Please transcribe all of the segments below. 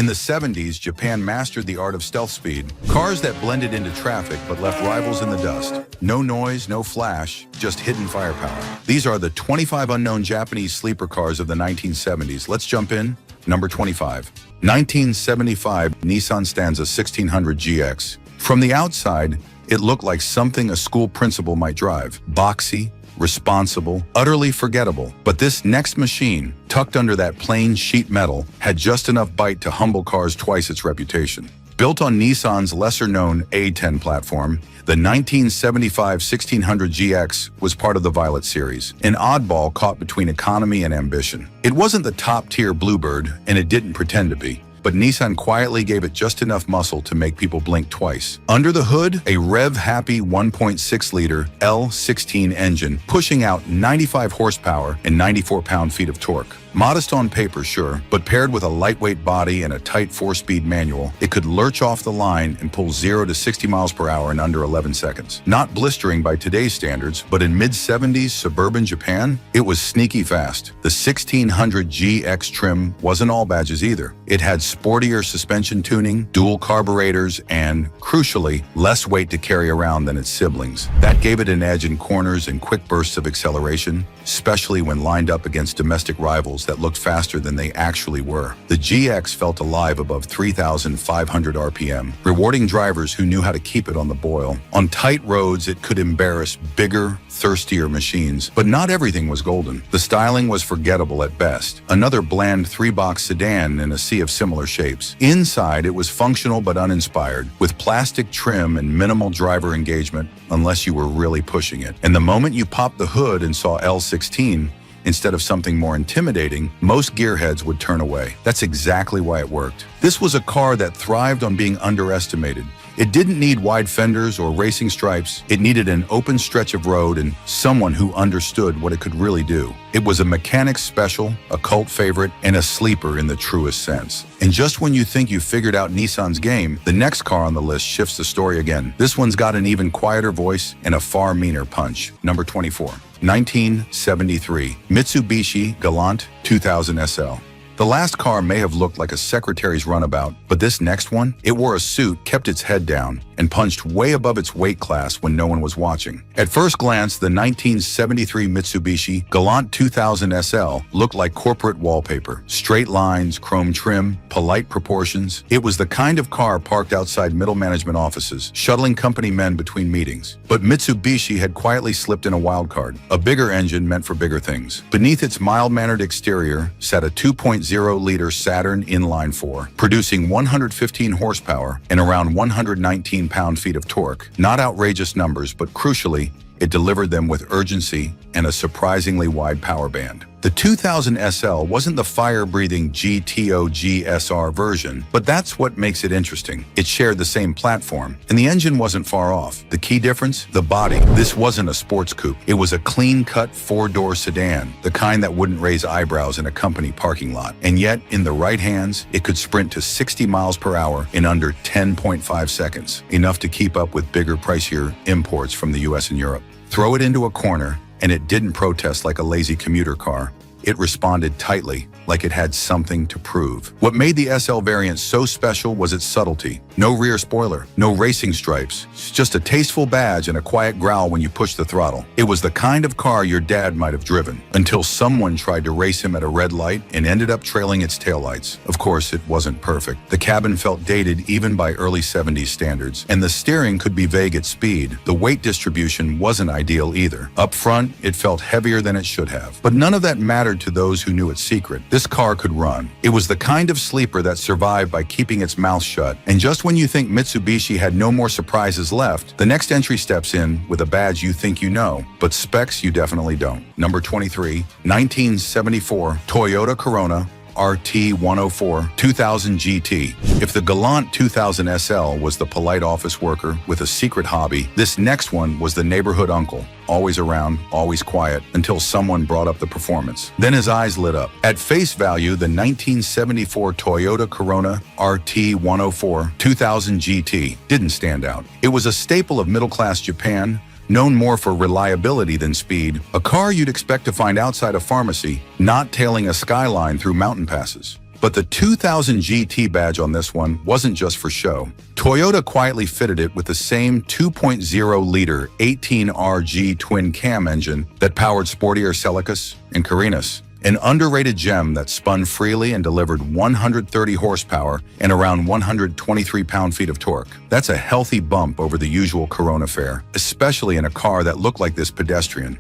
In the 70s, Japan mastered the art of stealth speed. Cars that blended into traffic but left rivals in the dust. No noise, no flash, just hidden firepower. These are the 25 unknown Japanese sleeper cars of the 1970s. Let's jump in. Number 25. 1975 Nissan Stanza 1600 GX. From the outside, it looked like something a school principal might drive. Boxy, responsible, utterly forgettable. But this next machine, tucked under that plain sheet metal, had just enough bite to humble cars twice its reputation. Built on Nissan's lesser-known A10 platform, the 1975 1600 GX was part of the Violet series, an oddball caught between economy and ambition. It wasn't the top-tier Bluebird, and it didn't pretend to be. But Nissan quietly gave it just enough muscle to make people blink twice. Under the hood, a rev-happy 1.6-liter L16 engine pushing out 95 horsepower and 94 pound-feet of torque. Modest on paper, sure, but paired with a lightweight body and a tight 4-speed manual, it could lurch off the line and pull 0 to 60 miles per hour in under 11 seconds. Not blistering by today's standards, but in mid-70s suburban Japan, it was sneaky fast. The 1600 GX trim wasn't all badges either. It had sportier suspension tuning, dual carburetors, and, crucially, less weight to carry around than its siblings. That gave it an edge in corners and quick bursts of acceleration, especially when lined up against domestic rivals that looked faster than they actually were. The GX felt alive above 3,500 RPM, rewarding drivers who knew how to keep it on the boil. On tight roads, it could embarrass bigger, thirstier machines, but not everything was golden. The styling was forgettable at best, another bland 3-box sedan in a sea of similar shapes. Inside, it was functional but uninspired, with plastic trim and minimal driver engagement, unless you were really pushing it. And the moment you popped the hood and saw L16, instead of something more intimidating, most gearheads would turn away. That's exactly why it worked. This was a car that thrived on being underestimated. It didn't need wide fenders or racing stripes. It needed an open stretch of road and someone who understood what it could really do. It was a mechanic's special, a cult favorite, and a sleeper in the truest sense. And just when you think you've figured out Nissan's game, the next car on the list shifts the story again. This one's got an even quieter voice and a far meaner punch. Number 24. 1973 Mitsubishi Galant 2000 SL. The last car may have looked like a secretary's runabout, but this next one, it wore a suit, kept its head down, and punched way above its weight class when no one was watching. At first glance, the 1973 Mitsubishi Galant 2000 SL looked like corporate wallpaper. Straight lines, chrome trim, polite proportions. It was the kind of car parked outside middle management offices, shuttling company men between meetings. But Mitsubishi had quietly slipped in a wild card, a bigger engine meant for bigger things. Beneath its mild-mannered exterior sat a 2.0-liter Saturn inline-4, producing 115 horsepower and around 119 pound-feet of torque. Not outrageous numbers, but crucially, it delivered them with urgency and a surprisingly wide power band. The 2000 SL wasn't the fire-breathing GTO GSR version, but that's what makes it interesting. It shared the same platform, and the engine wasn't far off. The key difference? The body. This wasn't a sports coupe. It was a clean-cut 4-door sedan, the kind that wouldn't raise eyebrows in a company parking lot. And yet, in the right hands, it could sprint to 60 miles per hour in under 10.5 seconds, enough to keep up with bigger, pricier imports from the US and Europe. Throw it into a corner, and it didn't protest like a lazy commuter car. It responded tightly, like it had something to prove. What made the SL variant so special was its subtlety. No rear spoiler, no racing stripes, just a tasteful badge and a quiet growl when you push the throttle. It was the kind of car your dad might have driven, until someone tried to race him at a red light and ended up trailing its taillights. Of course, it wasn't perfect. The cabin felt dated even by early 70s standards, and the steering could be vague at speed. The weight distribution wasn't ideal either. Up front, it felt heavier than it should have. But none of that mattered to those who knew its secret. This car could run. It was the kind of sleeper that survived by keeping its mouth shut. And just when you think Mitsubishi had no more surprises left, the next entry steps in with a badge you think you know, but specs you definitely don't. Number 23, 1974 Toyota Corona RT104 2000 GT. If the Galant 2000 SL was the polite office worker with a secret hobby, this next one was the neighborhood uncle, always around, always quiet, until someone brought up the performance. Then his eyes lit up. At face value, the 1974 Toyota Corona RT104 2000 GT didn't stand out. It was a staple of middle-class Japan, known more for reliability than speed, a car you'd expect to find outside a pharmacy, not tailing a Skyline through mountain passes. But the 2000 GT badge on this one wasn't just for show. Toyota quietly fitted it with the same 2.0-liter 18RG twin-cam engine that powered sportier Celicas and Karinas. An underrated gem that spun freely and delivered 130 horsepower and around 123 pound-feet of torque. That's a healthy bump over the usual Corona fare, especially in a car that looked like this pedestrian.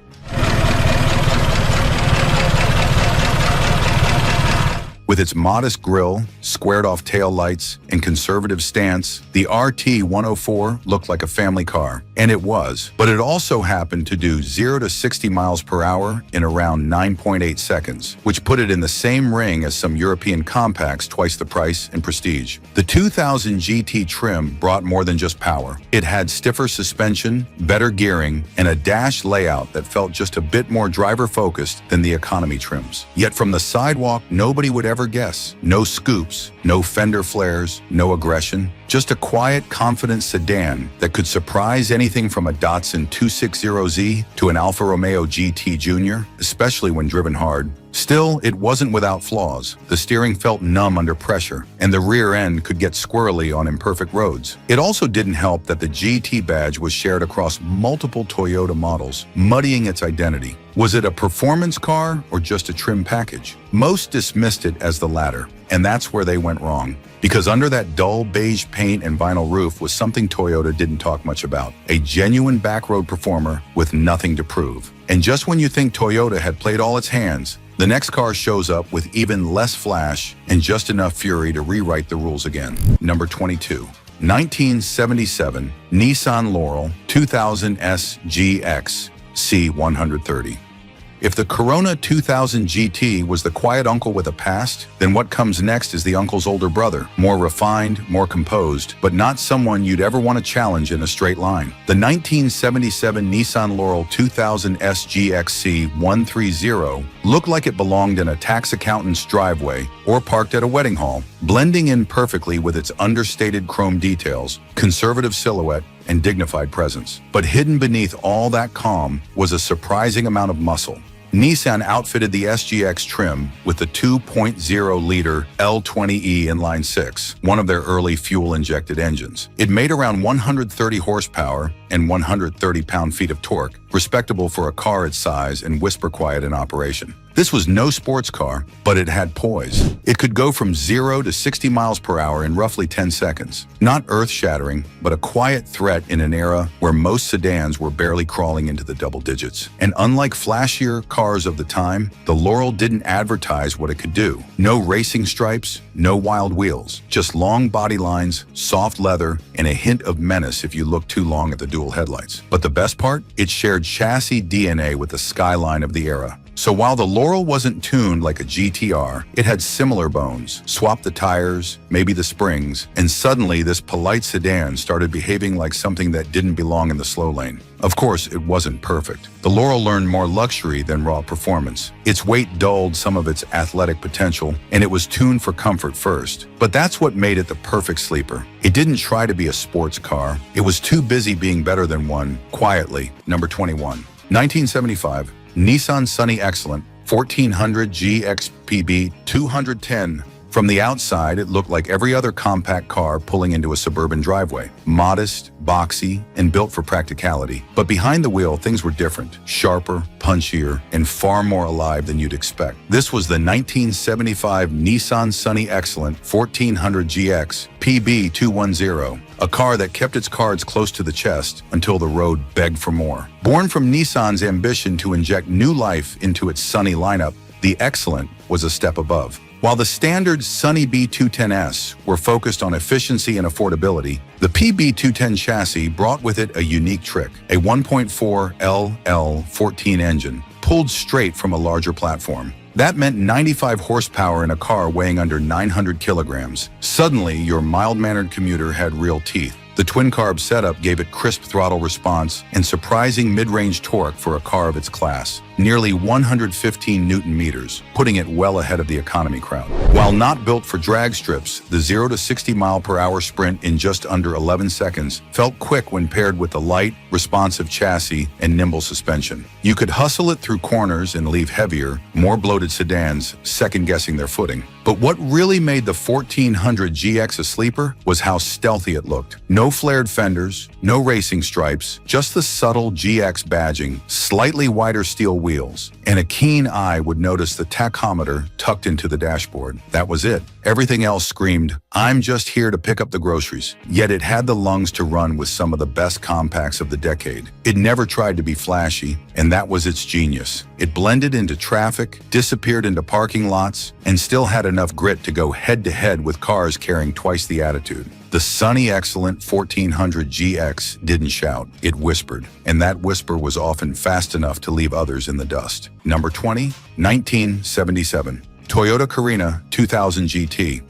With its modest grille, squared-off taillights, and conservative stance, the RT-104 looked like a family car. And it was. But it also happened to do 0 to 60 miles per hour in around 9.8 seconds, which put it in the same ring as some European compacts twice the price and prestige. The 2000 GT trim brought more than just power. It had stiffer suspension, better gearing, and a dash layout that felt just a bit more driver-focused than the economy trims. Yet from the sidewalk, nobody would ever guess. No scoops, no fender flares, no aggression. Just a quiet, confident sedan that could surprise anything from a Datsun 260Z to an Alfa Romeo GT Jr., especially when driven hard. Still, it wasn't without flaws. The steering felt numb under pressure, and the rear end could get squirrely on imperfect roads. It also didn't help that the GT badge was shared across multiple Toyota models, muddying its identity. Was it a performance car or just a trim package? Most dismissed it as the latter, and that's where they went wrong. Because under that dull beige paint and vinyl roof was something Toyota didn't talk much about. A genuine backroad performer with nothing to prove. And just when you think Toyota had played all its hands, the next car shows up with even less flash and just enough fury to rewrite the rules again. Number 22. 1977 Nissan Laurel 2000S GX C130. If the Corona 2000 GT was the quiet uncle with a past, then what comes next is the uncle's older brother, more refined, more composed, but not someone you'd ever want to challenge in a straight line. The 1977 Nissan Laurel 2000 SGXC 130 looked like it belonged in a tax accountant's driveway or parked at a wedding hall, blending in perfectly with its understated chrome details, conservative silhouette, and dignified presence. But hidden beneath all that calm was a surprising amount of muscle. Nissan outfitted the SGX trim with the 2.0-liter L20E inline 6, one of their early fuel-injected engines. It made around 130 horsepower and 130 pound-feet of torque, respectable for a car its size and whisper quiet in operation. This was no sports car, but it had poise. It could go from 0 to 60 miles per hour in roughly 10 seconds. Not earth-shattering, but a quiet threat in an era where most sedans were barely crawling into the double digits. And unlike flashier cars of the time, the Laurel didn't advertise what it could do. No racing stripes, no wild wheels, just long body lines, soft leather, and a hint of menace if you looked too long at the dual headlights. But the best part? It shared chassis DNA with the Skyline of the era. So while the Laurel wasn't tuned like a GTR, it had similar bones. Swap the tires, maybe the springs, and suddenly this polite sedan started behaving like something that didn't belong in the slow lane. Of course, it wasn't perfect. The Laurel learned more luxury than raw performance. Its weight dulled some of its athletic potential, and it was tuned for comfort first. But that's what made it the perfect sleeper. It didn't try to be a sports car. It was too busy being better than one, quietly. Number 21. 1975. Nissan Sunny Excellent 1400 GXPB 210. From the outside, it looked like every other compact car pulling into a suburban driveway. Modest, boxy, and built for practicality. But behind the wheel, things were different. Sharper, punchier, and far more alive than you'd expect. This was the 1975 Nissan Sunny Excellent 1400 GX PB 210. A car that kept its cards close to the chest until the road begged for more. Born from Nissan's ambition to inject new life into its Sunny lineup, the Excellent was a step above. While the standard Sunny B210S were focused on efficiency and affordability, the PB210 chassis brought with it a unique trick, a 1.4 LL14 engine, pulled straight from a larger platform. That meant 95 horsepower in a car weighing under 900 kilograms. Suddenly, your mild-mannered commuter had real teeth. The twin-carb setup gave it crisp throttle response and surprising mid-range torque for a car of its class, nearly 115 Newton-meters, putting it well ahead of the economy crowd. While not built for drag strips, the 0 to 60 mile-per-hour sprint in just under 11 seconds felt quick when paired with the light, responsive chassis and nimble suspension. You could hustle it through corners and leave heavier, more bloated sedans second-guessing their footing. But what really made the 1400 GX a sleeper was how stealthy it looked. No flared fenders, no racing stripes, just the subtle GX badging, slightly wider steel wheels, and a keen eye would notice the tachometer tucked into the dashboard. That was it. Everything else screamed, "I'm just here to pick up the groceries." Yet it had the lungs to run with some of the best compacts of the decade. It never tried to be flashy, and that was its genius. It blended into traffic, disappeared into parking lots, and still had enough grit to go head-to-head with cars carrying twice the attitude. The sunny, excellent 1400 GX didn't shout, it whispered, and that whisper was often fast enough to leave others in the dust. Number 20, 1977. Toyota Karina 2000 GT.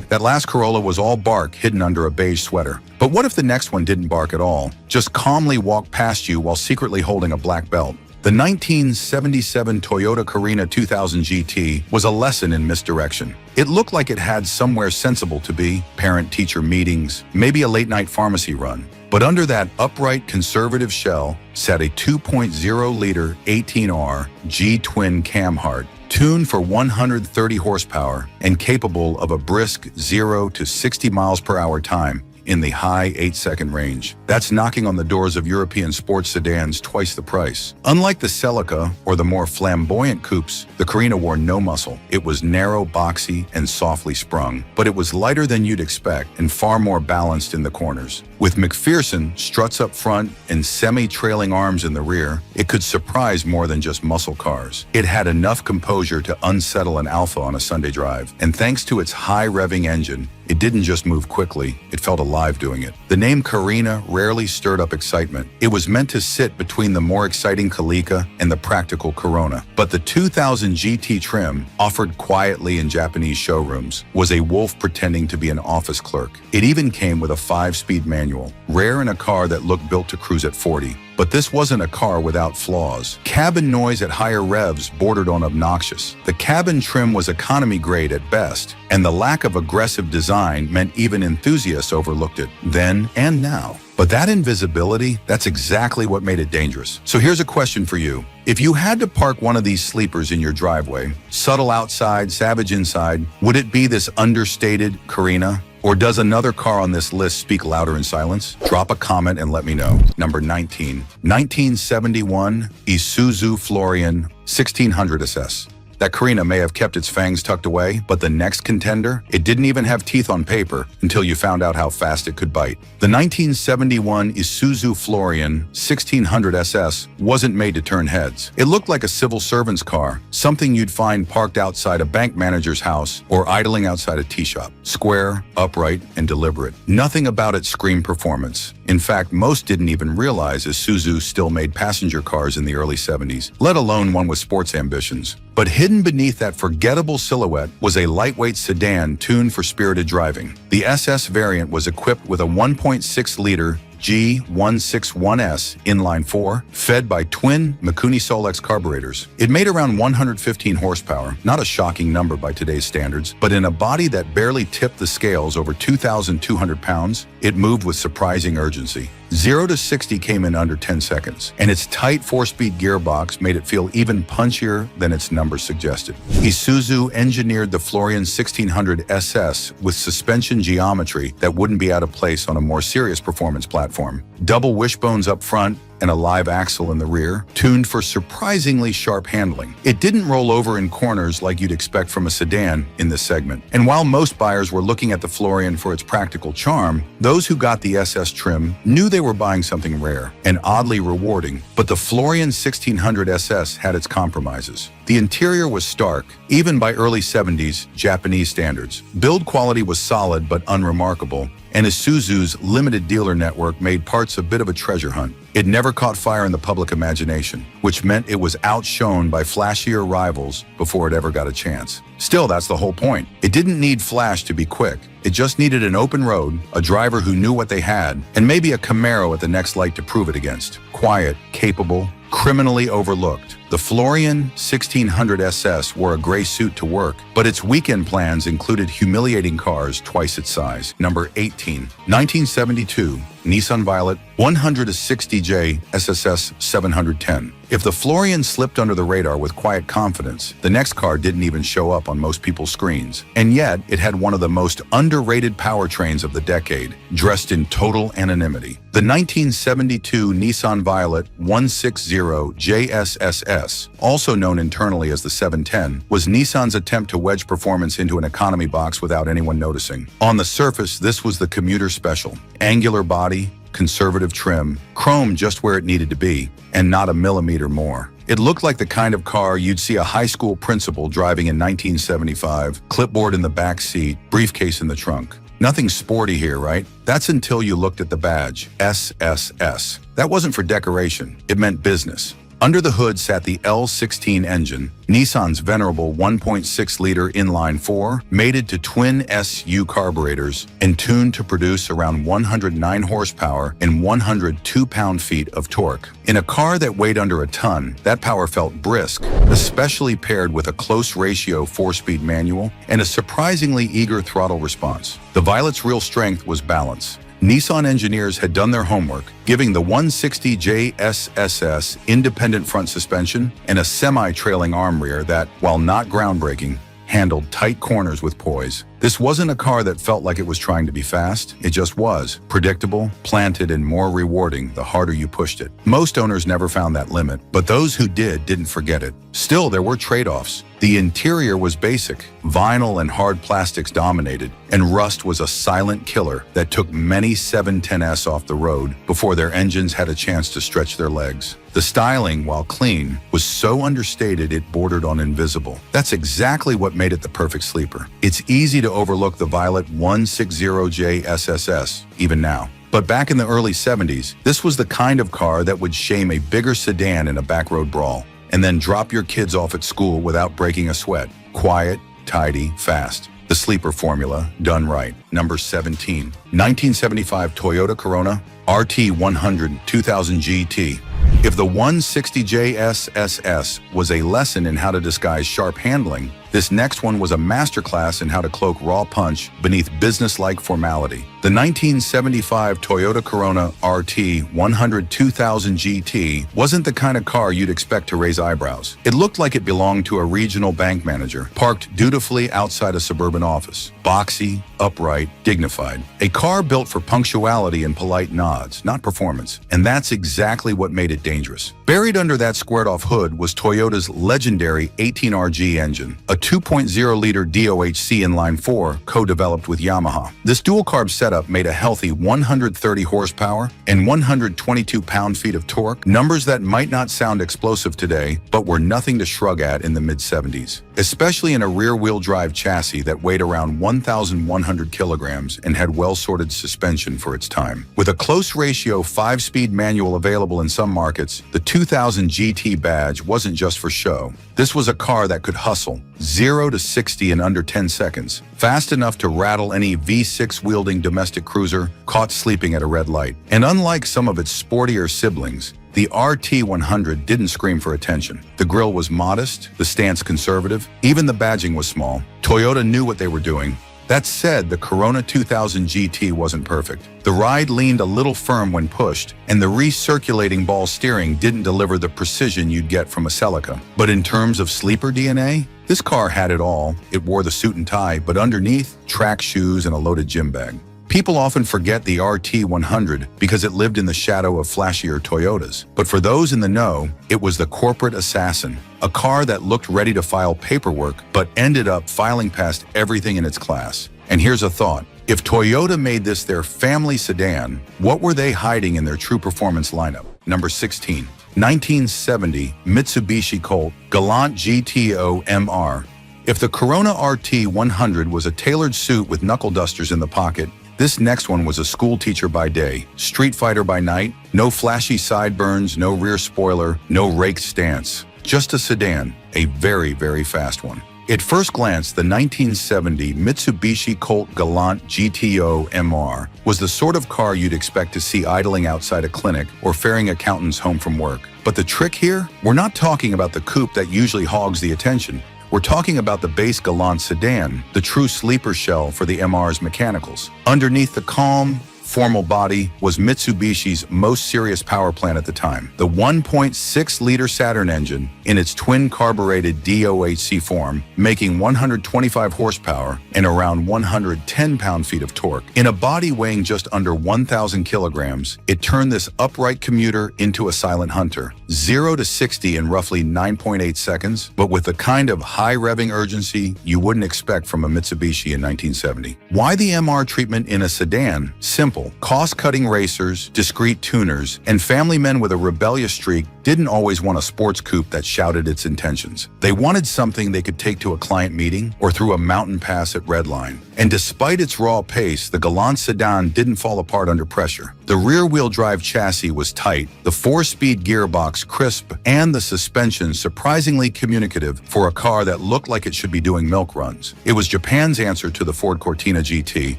That last Corolla was all bark hidden under a beige sweater. But what if the next one didn't bark at all, just calmly walked past you while secretly holding a black belt? The 1977 Toyota Karina 2000 GT was a lesson in misdirection. It looked like it had somewhere sensible to be, parent-teacher meetings, maybe a late-night pharmacy run. But under that upright conservative shell sat a 2.0-liter 18R G-twin cam heart, tuned for 130 horsepower and capable of a brisk 0 to 60 miles per hour time in the high 8-second range. That's knocking on the doors of European sports sedans twice the price. Unlike the Celica or the more flamboyant coupes, the Karina wore no muscle. It was narrow, boxy, and softly sprung, but it was lighter than you'd expect and far more balanced in the corners. With McPherson struts up front and semi-trailing arms in the rear, it could surprise more than just muscle cars. It had enough composure to unsettle an Alfa on a Sunday drive, and thanks to its high-revving engine, it didn't just move quickly, it felt alive doing it. The name Karina rarely stirred up excitement. It was meant to sit between the more exciting Celica and the practical Corona. But the 2000 GT trim, offered quietly in Japanese showrooms, was a wolf pretending to be an office clerk. It even came with a 5-speed manual, rare in a car that looked built to cruise at 40. But this wasn't a car without flaws. Cabin noise at higher revs bordered on obnoxious. The cabin trim was economy grade at best, and the lack of aggressive design meant even enthusiasts overlooked it, then and now. But that invisibility, that's exactly what made it dangerous. So here's a question for you. If you had to park one of these sleepers in your driveway, subtle outside, savage inside, would it be this understated Karina? Or does another car on this list speak louder in silence? Drop a comment and let me know. Number 19. 1971 Isuzu Florian 1600 SS. That Karina may have kept its fangs tucked away, but the next contender, it didn't even have teeth on paper until you found out how fast it could bite. The 1971 Isuzu Florian 1600 SS wasn't made to turn heads. It looked like a civil servant's car, something you'd find parked outside a bank manager's house or idling outside a tea shop. Square, upright, and deliberate. Nothing about it screamed performance. In fact, most didn't even realize Isuzu still made passenger cars in the early 70s, let alone one with sports ambitions. But hidden beneath that forgettable silhouette was a lightweight sedan tuned for spirited driving. The SS variant was equipped with a 1.6-liter G161S inline-4, fed by twin Mikuni Solex carburetors. It made around 115 horsepower, not a shocking number by today's standards, but in a body that barely tipped the scales over 2,200 pounds, it moved with surprising urgency. 0 to 60 came in under 10 seconds, and its tight 4-speed gearbox made it feel even punchier than its numbers suggested. Isuzu engineered the Florian 1600 SS with suspension geometry that wouldn't be out of place on a more serious performance platform. Double wishbones up front and a live axle in the rear, tuned for surprisingly sharp handling. It didn't roll over in corners like you'd expect from a sedan in this segment. And while most buyers were looking at the Florian for its practical charm, those who got the SS trim knew they were buying something rare and oddly rewarding. But the Florian 1600 SS had its compromises. The interior was stark, even by early 70s Japanese standards. Build quality was solid but unremarkable, and Isuzu's limited dealer network made parts a bit of a treasure hunt. It never caught fire in the public imagination, which meant it was outshone by flashier rivals before it ever got a chance. Still, that's the whole point. It didn't need flash to be quick. It just needed an open road, a driver who knew what they had, and maybe a Camaro at the next light to prove it against. Quiet, capable, criminally overlooked. The Florian 1600 SS wore a gray suit to work, but its weekend plans included humiliating cars twice its size. Number 18. 1972, Nissan Violet 160J SSS 710. If the Florian slipped under the radar with quiet confidence, the next car didn't even show up on most people's screens. And yet, it had one of the most underrated powertrains of the decade, dressed in total anonymity. The 1972 Nissan Violet 160J SSS, also known internally as the 710, was Nissan's attempt to wedge performance into an economy box without anyone noticing. On the surface, this was the commuter special. Angular body, conservative trim, chrome just where it needed to be, and not a millimeter more. It looked like the kind of car you'd see a high school principal driving in 1975, clipboard in the back seat, briefcase in the trunk. Nothing sporty here, right? That's until you looked at the badge, SSS. That wasn't for decoration, it meant business. Under the hood sat the L16 engine, Nissan's venerable 1.6-liter inline-4, mated to twin SU carburetors and tuned to produce around 109 horsepower and 102 pound-feet of torque. In a car that weighed under a ton, that power felt brisk, especially paired with a close-ratio 4-speed manual and a surprisingly eager throttle response. The Violet's real strength was balance. Nissan engineers had done their homework, giving the 160J SSS independent front suspension and a semi-trailing arm rear that, while not groundbreaking, handled tight corners with poise. This wasn't a car that felt like it was trying to be fast. It just was. Predictable, planted, and more rewarding the harder you pushed it. Most owners never found that limit, but those who didn't forget it. Still, there were trade-offs. The interior was basic. Vinyl and hard plastics dominated, and rust was a silent killer that took many 710S off the road before their engines had a chance to stretch their legs. The styling, while clean, was so understated it bordered on invisible. That's exactly what made it the perfect sleeper. It's easy to overlook the Violet 160J SSS, even now. But back in the early 70s, this was the kind of car that would shame a bigger sedan in a backroad brawl, and then drop your kids off at school without breaking a sweat. Quiet, tidy, fast. The sleeper formula, done right. Number 17. 1975 Toyota Corona RT 100 2000 GT. If the 160J SSS was a lesson in how to disguise sharp handling, this next one was a masterclass in how to cloak raw punch beneath business-like formality. The 1975 Toyota Corona RT 100 2000 GT wasn't the kind of car you'd expect to raise eyebrows. It looked like it belonged to a regional bank manager, parked dutifully outside a suburban office. Boxy, upright, dignified. A car built for punctuality and polite nods, not performance. And that's exactly what made it dangerous. Buried under that squared-off hood was Toyota's legendary 18RG engine, a 2.0-liter DOHC inline-4 co-developed with Yamaha. This dual-carb setup made a healthy 130 horsepower and 122 pound-feet of torque, numbers that might not sound explosive today, but were nothing to shrug at in the mid-70s, especially in a rear-wheel drive chassis that weighed around 1,100 kilograms and had well-sorted suspension for its time. With a close-ratio 5-speed manual available in some markets, the 2000 GT badge wasn't just for show. This was a car that could hustle 0 to 60 in under 10 seconds, fast enough to rattle any V6-wielding domestic cruiser caught sleeping at a red light. And unlike some of its sportier siblings, the RT100 didn't scream for attention. The grille was modest, the stance conservative, even the badging was small. Toyota knew what they were doing. That said, the Corona 2000 GT wasn't perfect. The ride leaned a little firm when pushed, and the recirculating ball steering didn't deliver the precision you'd get from a Celica. But in terms of sleeper DNA, this car had it all. It wore the suit and tie, but underneath, track shoes and a loaded gym bag. People often forget the RT100 because it lived in the shadow of flashier Toyotas. But for those in the know, it was the corporate assassin, a car that looked ready to file paperwork but ended up filing past everything in its class. And here's a thought. If Toyota made this their family sedan, what were they hiding in their true performance lineup? Number 16. 1970 Mitsubishi Colt Galant GTO MR. If the Corona RT 100 was a tailored suit with knuckle dusters in the pocket, this next one was a school teacher by day, street fighter by night, no flashy sideburns, no rear spoiler, no raked stance. Just a sedan, a very, very fast one. At first glance, the 1970 Mitsubishi Colt Galant GTO MR was the sort of car you'd expect to see idling outside a clinic or ferrying accountants home from work. But the trick here? We're not talking about the coupe that usually hogs the attention. We're talking about the base Galant sedan, the true sleeper shell for the MR's mechanicals. Underneath the calm, formal body was Mitsubishi's most serious power plant at the time, the 1.6-liter Saturn engine in its twin-carbureted DOHC form, making 125 horsepower and around 110 pound-feet of torque. In a body weighing just under 1,000 kilograms, it turned this upright commuter into a silent hunter. 0 to 60 in roughly 9.8 seconds, but with the kind of high-revving urgency you wouldn't expect from a Mitsubishi in 1970. Why the MR treatment in a sedan? Simple. Cost-cutting racers, discreet tuners, and family men with a rebellious streak didn't always want a sports coupe that shouted its intentions. They wanted something they could take to a client meeting or through a mountain pass at Redline. And despite its raw pace, the Galant sedan didn't fall apart under pressure. The rear-wheel drive chassis was tight, the 4-speed gearbox crisp, and the suspension surprisingly communicative for a car that looked like it should be doing milk runs. It was Japan's answer to the Ford Cortina GT,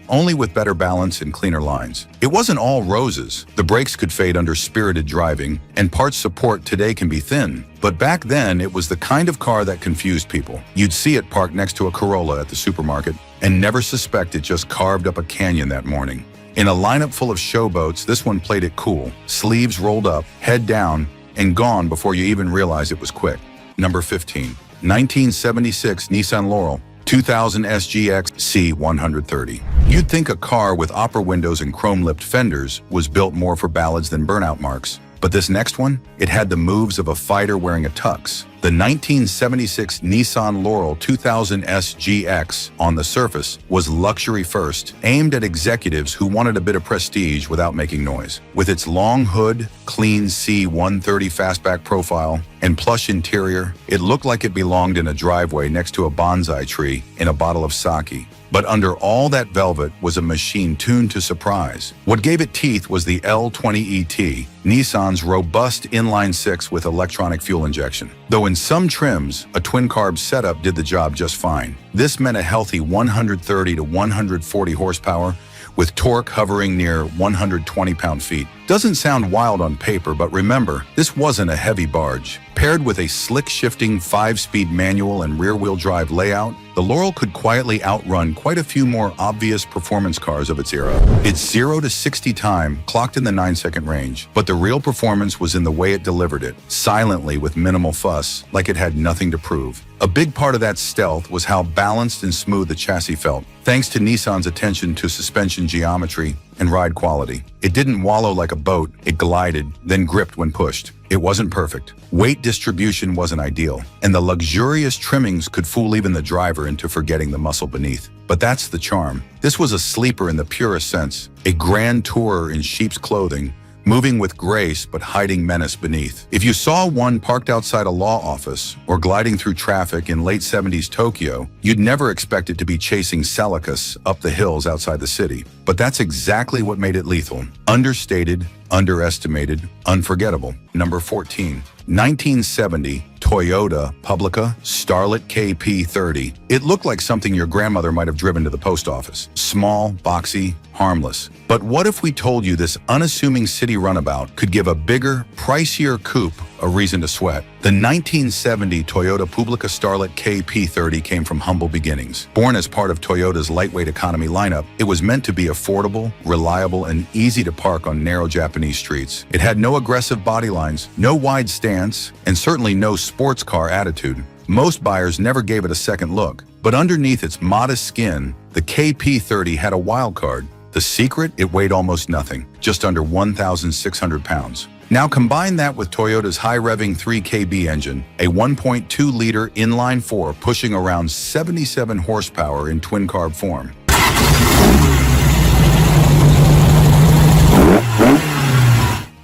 only with better balance and cleaner lines. It wasn't all roses. The brakes could fade under spirited driving, and parts support today can be thin. But back then, it was the kind of car that confused people. You'd see it parked next to a Corolla at the supermarket and never suspect it just carved up a canyon that morning. In a lineup full of showboats, this one played it cool. Sleeves rolled up, head down, and gone before you even realized it was quick. Number 15. 1976 Nissan Laurel 2000 SGX C130. You'd think a car with opera windows and chrome-lipped fenders was built more for ballads than burnout marks. But this next one, it had the moves of a fighter wearing a tux. The 1976 Nissan Laurel 2000 SGX, on the surface, was luxury first, aimed at executives who wanted a bit of prestige without making noise. With its long hood, clean C130 fastback profile, and plush interior, it looked like it belonged in a driveway next to a bonsai tree in a bottle of sake. But under all that velvet was a machine tuned to surprise. What gave it teeth was the L20ET, Nissan's robust inline-six with electronic fuel injection. Though in some trims, a twin-carb setup did the job just fine. This meant a healthy 130 to 140 horsepower, with torque hovering near 120 pound-feet. Doesn't sound wild on paper, but remember, this wasn't a heavy barge. Paired with a slick-shifting 5-speed manual and rear-wheel drive layout, the Laurel could quietly outrun quite a few more obvious performance cars of its era. Its 0 to 60 time clocked in the 9-second range, but the real performance was in the way it delivered it, silently with minimal fuss, like it had nothing to prove. A big part of that stealth was how balanced and smooth the chassis felt, thanks to Nissan's attention to suspension geometry and ride quality. It didn't wallow like a boat, it glided, then gripped when pushed. It wasn't perfect. Weight distribution wasn't ideal, and the luxurious trimmings could fool even the driver into forgetting the muscle beneath. But that's the charm. This was a sleeper in the purest sense, a grand tourer in sheep's clothing, moving with grace but hiding menace beneath. If you saw one parked outside a law office or gliding through traffic in late 70s Tokyo, you'd never expect it to be chasing Celicus up the hills outside the city. But that's exactly what made it lethal. Understated, underestimated, unforgettable. Number 14. 1970 Toyota Publica Starlet KP30. It looked like something your grandmother might have driven to the post office. Small, boxy, harmless. But what if we told you this unassuming city runabout could give a bigger, pricier coupe a reason to sweat? The 1970 Toyota Publica Starlet KP30 came from humble beginnings. Born as part of Toyota's lightweight economy lineup, it was meant to be affordable, reliable, and easy to park on narrow Japanese streets. It had no aggressive body lines, no wide stance, and certainly no sports car attitude. Most buyers never gave it a second look. But underneath its modest skin, the KP30 had a wild card. The secret? It weighed almost nothing, just under 1,600 pounds. Now combine that with Toyota's high-revving 3KB engine, a 1.2-liter inline-4 pushing around 77 horsepower in twin-carb form.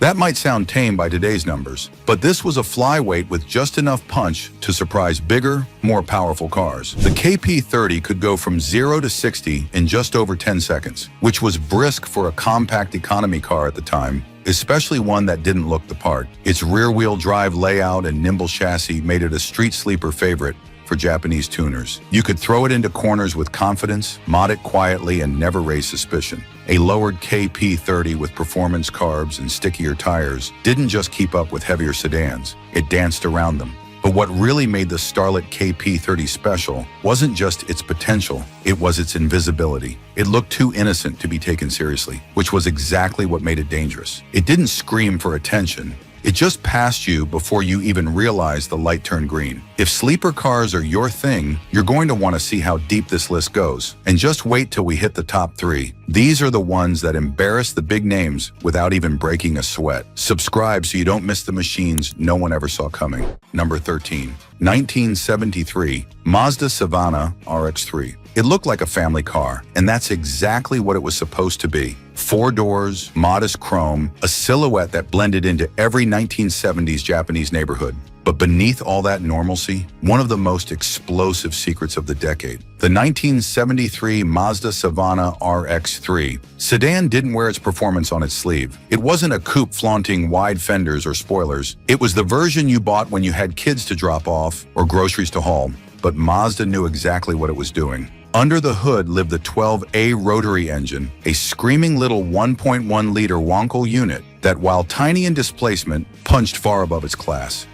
That might sound tame by today's numbers, but this was a flyweight with just enough punch to surprise bigger, more powerful cars. The KP30 could go from 0 to 60 in just over 10 seconds, which was brisk for a compact economy car at the time, especially one that didn't look the part. Its rear-wheel drive layout and nimble chassis made it a street sleeper favorite for Japanese tuners. You could throw it into corners with confidence, mod it quietly, and never raise suspicion. A lowered KP30 with performance carbs and stickier tires didn't just keep up with heavier sedans, it danced around them. But what really made the Starlet KP30 special wasn't just its potential, it was its invisibility. It looked too innocent to be taken seriously, which was exactly what made it dangerous. It didn't scream for attention. It just passed you before you even realized the light turned green. If sleeper cars are your thing, you're going to want to see how deep this list goes. And just wait till we hit the top 3. These are the ones that embarrass the big names without even breaking a sweat. Subscribe so you don't miss the machines no one ever saw coming. Number 13. 1973 Mazda Savana RX-3. It looked like a family car, and that's exactly what it was supposed to be. 4 doors, modest chrome, a silhouette that blended into every 1970s Japanese neighborhood. But beneath all that normalcy, one of the most explosive secrets of the decade. The 1973 Mazda Savana RX-3 sedan didn't wear its performance on its sleeve. It wasn't a coupe flaunting wide fenders or spoilers. It was the version you bought when you had kids to drop off or groceries to haul. But Mazda knew exactly what it was doing. Under the hood lived the 12A Rotary engine, a screaming little 1.1-liter Wankel unit that, while tiny in displacement, punched far above its class.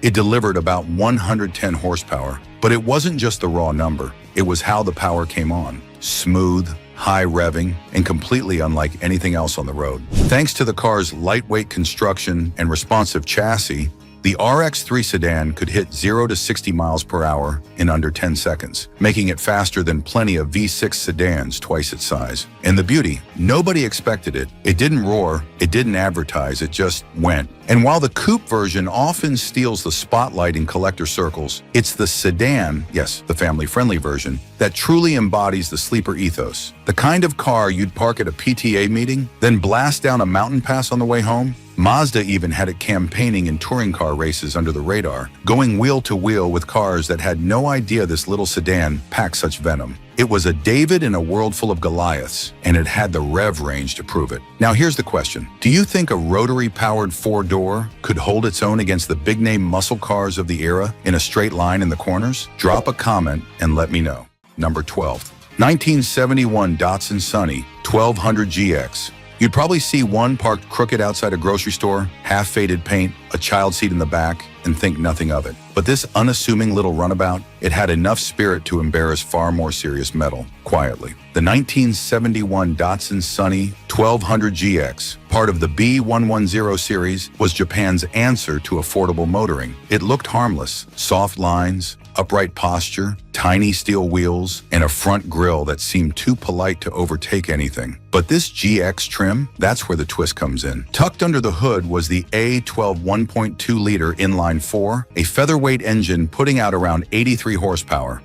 It delivered about 110 horsepower, but it wasn't just the raw number. It was how the power came on. Smooth, high revving, and completely unlike anything else on the road. Thanks to the car's lightweight construction and responsive chassis, the RX-3 sedan could hit 0 to 60 miles per hour in under 10 seconds, making it faster than plenty of V6 sedans twice its size. And the beauty, nobody expected it. It didn't roar, it didn't advertise, it just went. And while the coupe version often steals the spotlight in collector circles, it's the sedan, yes, the family-friendly version, that truly embodies the sleeper ethos. The kind of car you'd park at a PTA meeting, then blast down a mountain pass on the way home. Mazda even had it campaigning in touring car races under the radar, going wheel to wheel with cars that had no idea this little sedan packed such venom. It was a David in a world full of Goliaths, and it had the rev range to prove it. Now here's the question. Do you think a rotary-powered 4-door could hold its own against the big-name muscle cars of the era in a straight line in the corners? Drop a comment and let me know. Number 12. 1971 Datsun Sunny 1200 GX. You'd probably see one parked crooked outside a grocery store, half-faded paint, a child seat in the back, and think nothing of it. But this unassuming little runabout, it had enough spirit to embarrass far more serious metal, quietly. The 1971 Datsun Sunny 1200 GX, part of the B110 series, was Japan's answer to affordable motoring. It looked harmless, soft lines, upright posture, tiny steel wheels, and a front grille that seemed too polite to overtake anything. But this GX trim, that's where the twist comes in. Tucked under the hood was the A12 1.2-liter inline-4, a featherweight engine putting out around 83 horsepower.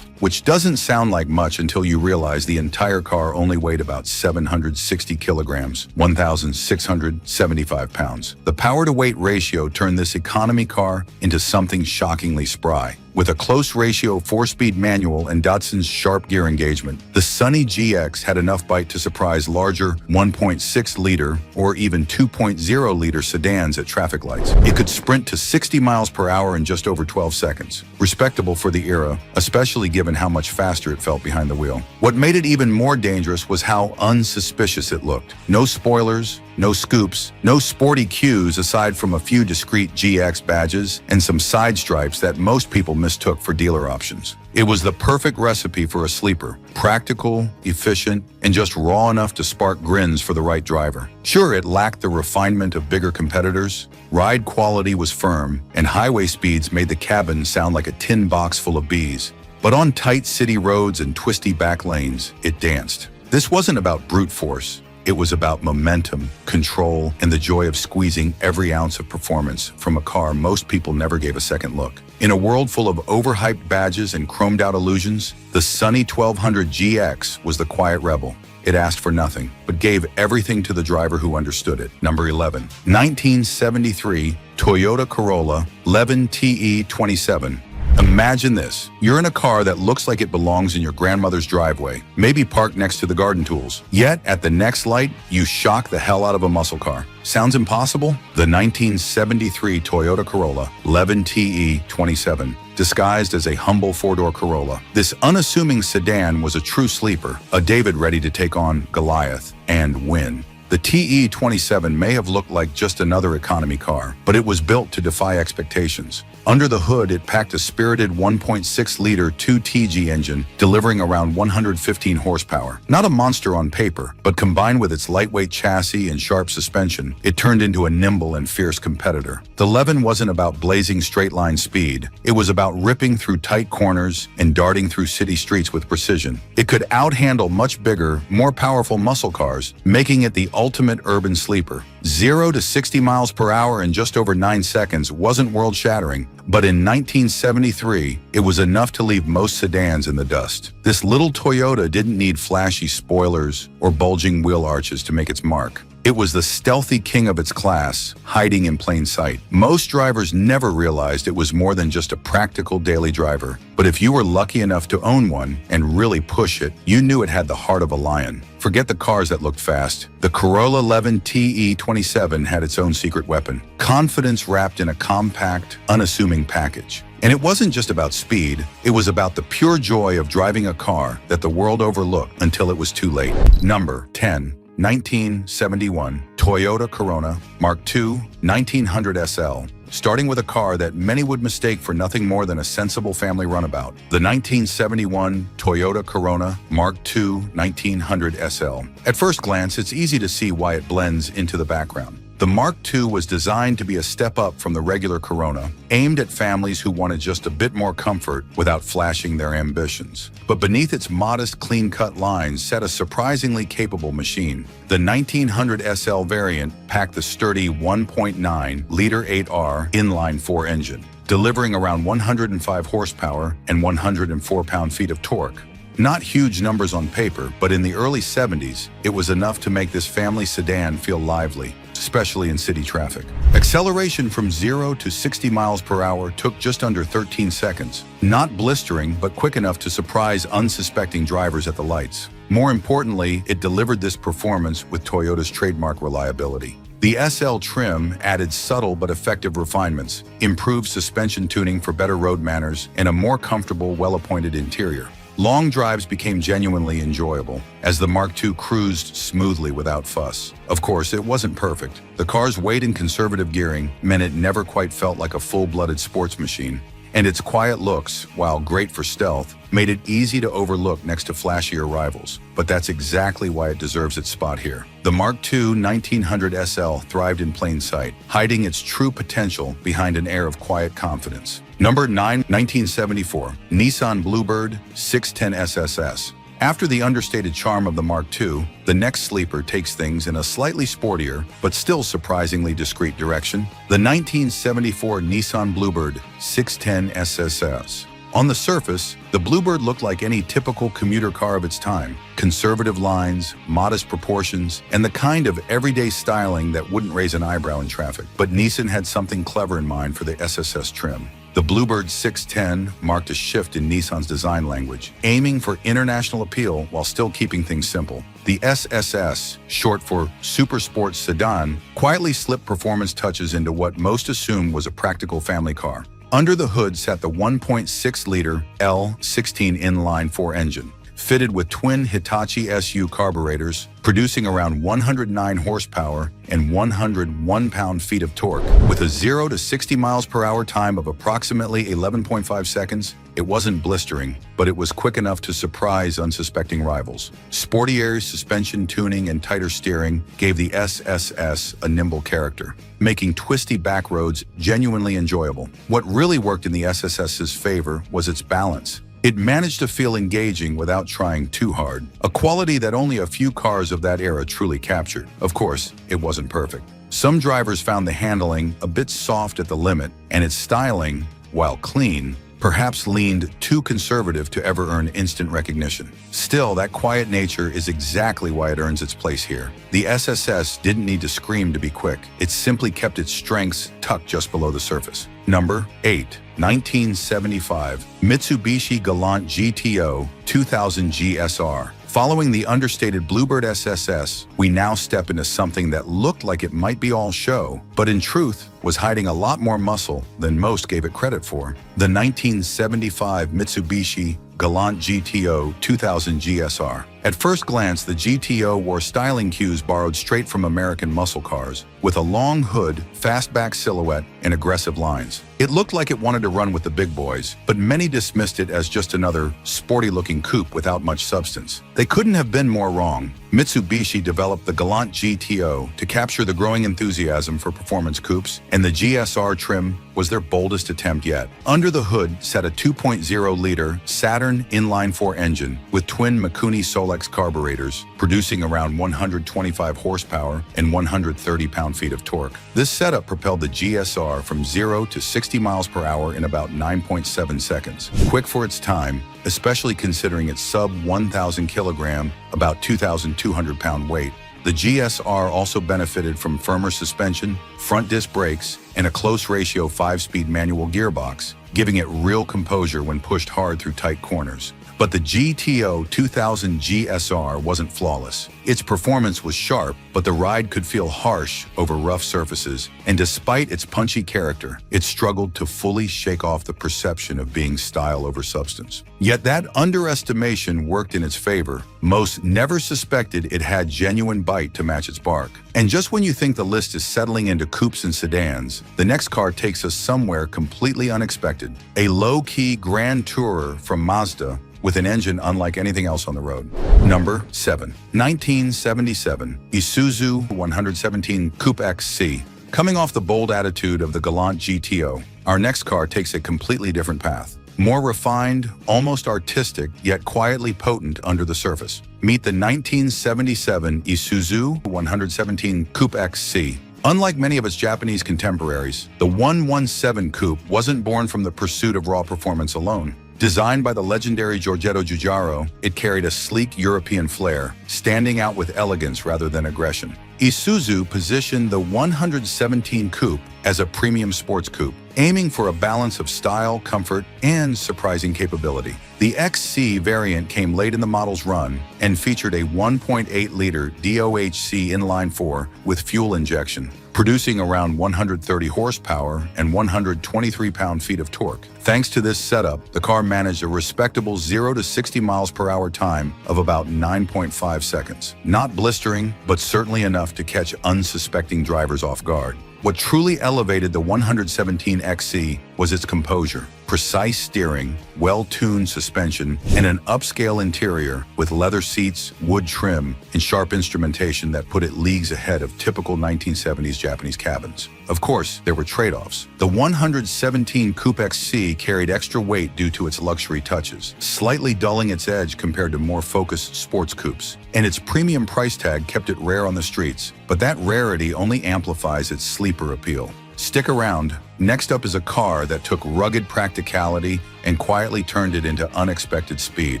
Which doesn't sound like much until you realize the entire car only weighed about 760 kilograms, 1,675 pounds. The power-to-weight ratio turned this economy car into something shockingly spry. With a close ratio 4-speed manual and Datsun's sharp gear engagement, the Sunny GX had enough bite to surprise larger 1.6-liter or even 2.0-liter sedans at traffic lights. It could sprint to 60 miles per hour in just over 12 seconds. Respectable for the era, especially given how much faster it felt behind the wheel. What made it even more dangerous was how unsuspicious it looked. No spoilers, no scoops, no sporty cues aside from a few discreet GX badges and some side stripes that most people mistook for dealer options. It was the perfect recipe for a sleeper. Practical, efficient, and just raw enough to spark grins for the right driver. Sure, it lacked the refinement of bigger competitors. Ride quality was firm, and highway speeds made the cabin sound like a tin box full of bees. But on tight city roads and twisty back lanes, it danced. This wasn't about brute force. It was about momentum, control, and the joy of squeezing every ounce of performance from a car most people never gave a second look. In a world full of overhyped badges and chromed-out illusions, the Sunny 1200 GX was the quiet rebel. It asked for nothing, but gave everything to the driver who understood it. Number 11. 1973 Toyota Corolla Levin TE27. Imagine this. You're in a car that looks like it belongs in your grandmother's driveway, maybe parked next to the garden tools. Yet, at the next light, you shock the hell out of a muscle car. Sounds impossible? The 1973 Toyota Corolla Levin TE27, disguised as a humble four-door Corolla. This unassuming sedan was a true sleeper, a David ready to take on Goliath and win. The TE27 may have looked like just another economy car, but it was built to defy expectations. Under the hood, it packed a spirited 1.6-liter 2TG engine, delivering around 115 horsepower. Not a monster on paper, but combined with its lightweight chassis and sharp suspension, it turned into a nimble and fierce competitor. The Levin wasn't about blazing straight-line speed. It was about ripping through tight corners and darting through city streets with precision. It could outhandle much bigger, more powerful muscle cars, making it the ultimate urban sleeper. 0 to 60 miles per hour in just over 9 seconds wasn't world-shattering, but in 1973, it was enough to leave most sedans in the dust. This little Toyota didn't need flashy spoilers or bulging wheel arches to make its mark. It was the stealthy king of its class, hiding in plain sight. Most drivers never realized it was more than just a practical daily driver. But if you were lucky enough to own one and really push it, you knew it had the heart of a lion. Forget the cars that looked fast. The Corolla Levin TE27 had its own secret weapon: confidence wrapped in a compact, unassuming package. And it wasn't just about speed, it was about the pure joy of driving a car that the world overlooked until it was too late. Number 10. 1971 Toyota Corona Mark II 1900 SL. Starting with a car that many would mistake for nothing more than a sensible family runabout. The 1971 Toyota Corona Mark II 1900 SL. At first glance, it's easy to see why it blends into the background. The Mark II was designed to be a step up from the regular Corona, aimed at families who wanted just a bit more comfort without flashing their ambitions. But beneath its modest, clean-cut lines sat a surprisingly capable machine. The 1900 SL variant packed the sturdy 1.9-liter 8R inline-4 engine, delivering around 105 horsepower and 104 pound-feet of torque. Not huge numbers on paper, but in the early 70s, it was enough to make this family sedan feel lively, especially in city traffic. Acceleration from 0 to 60 miles per hour took just under 13 seconds. Not blistering, but quick enough to surprise unsuspecting drivers at the lights. More importantly, it delivered this performance with Toyota's trademark reliability. The SL trim added subtle but effective refinements, improved suspension tuning for better road manners, and a more comfortable, well-appointed interior. Long drives became genuinely enjoyable as the Mark II cruised smoothly without fuss. Of course, it wasn't perfect. The car's weight and conservative gearing meant it never quite felt like a full-blooded sports machine. And its quiet looks, while great for stealth, made it easy to overlook next to flashier rivals. But that's exactly why it deserves its spot here. The Mark II 1900 SL thrived in plain sight, hiding its true potential behind an air of quiet confidence. Number 9, 1974, Nissan Bluebird 610 SSS. After the understated charm of the Mark II, the next sleeper takes things in a slightly sportier, but still surprisingly discreet direction. The 1974 Nissan Bluebird 610 SSS. On the surface, the Bluebird looked like any typical commuter car of its time. Conservative lines, modest proportions, and the kind of everyday styling that wouldn't raise an eyebrow in traffic. But Nissan had something clever in mind for the SSS trim. The Bluebird 610 marked a shift in Nissan's design language, aiming for international appeal while still keeping things simple. The SSS, short for Super Sports Sedan, quietly slipped performance touches into what most assumed was a practical family car. Under the hood sat the 1.6-liter L16 inline-4 engine, fitted with twin Hitachi SU carburetors, producing around 109 horsepower and 101 pound-feet of torque. With a 0 to 60 miles per hour time of approximately 11.5 seconds, it wasn't blistering, but it was quick enough to surprise unsuspecting rivals. Sportier suspension tuning and tighter steering gave the SSS a nimble character, making twisty back roads genuinely enjoyable. What really worked in the SSS's favor was its balance. It managed to feel engaging without trying too hard, a quality that only a few cars of that era truly captured. Of course, it wasn't perfect. Some drivers found the handling a bit soft at the limit, and its styling, while clean, perhaps leaned too conservative to ever earn instant recognition. Still, that quiet nature is exactly why it earns its place here. The SSS didn't need to scream to be quick. It simply kept its strengths tucked just below the surface. Number 8. 1975 Mitsubishi Galant GTO 2000 GSR. Following the understated Bluebird SSS, we now step into something that looked like it might be all show, but in truth was hiding a lot more muscle than most gave it credit for. The 1975 Mitsubishi Galant GTO 2000 GSR. At first glance, the GTO wore styling cues borrowed straight from American muscle cars, with a long hood, fastback silhouette, and aggressive lines. It looked like it wanted to run with the big boys, but many dismissed it as just another sporty-looking coupe without much substance. They couldn't have been more wrong. Mitsubishi developed the Galant GTO to capture the growing enthusiasm for performance coupes, and the GSR trim was their boldest attempt yet. Under the hood sat a 2.0-liter Saturn inline-4 engine with twin Mikuni Solex carburetors, producing around 125 horsepower and 130 pound-feet of torque. This setup propelled the GSR from 0 to 60 miles per hour in about 9.7 seconds. Quick for its time, especially considering its sub-1,000 kilogram, about 2,200 pound weight. The GSR also benefited from firmer suspension, front disc brakes, and a close ratio 5-speed manual gearbox, giving it real composure when pushed hard through tight corners. But the GTO 2000 GSR wasn't flawless. Its performance was sharp, but the ride could feel harsh over rough surfaces, and despite its punchy character, it struggled to fully shake off the perception of being style over substance. Yet that underestimation worked in its favor. Most never suspected it had genuine bite to match its bark. And just when you think the list is settling into coupes and sedans, the next car takes us somewhere completely unexpected. A low-key Grand Tourer from Mazda with an engine unlike anything else on the road. Number 7. 1977 Isuzu 117 Coupe XC. Coming off the bold attitude of the Galant GTO, our next car takes a completely different path. More refined, almost artistic, yet quietly potent under the surface. Meet the 1977 Isuzu 117 Coupe XC. Unlike many of its Japanese contemporaries, the 117 Coupe wasn't born from the pursuit of raw performance alone. Designed by the legendary Giorgetto Giugiaro, it carried a sleek European flair, standing out with elegance rather than aggression. Isuzu positioned the 117 Coupe as a premium sports coupe, aiming for a balance of style, comfort, and surprising capability. The XC variant came late in the model's run and featured a 1.8-liter DOHC inline-4 with fuel injection, producing around 130 horsepower and 123 pound-feet of torque. Thanks to this setup, the car managed a respectable 0 to 60 miles per hour time of about 9.5 seconds. Not blistering, but certainly enough to catch unsuspecting drivers off guard. What truly elevated the 117 XC was its composure. Precise steering, well-tuned suspension, and an upscale interior with leather seats, wood trim, and sharp instrumentation that put it leagues ahead of typical 1970s Japanese cabins. Of course, there were trade-offs. The 117 Coupe XC carried extra weight due to its luxury touches, slightly dulling its edge compared to more focused sports coupes. And its premium price tag kept it rare on the streets, but that rarity only amplifies its sleeper appeal. Stick around. Next up is a car that took rugged practicality and quietly turned it into unexpected speed.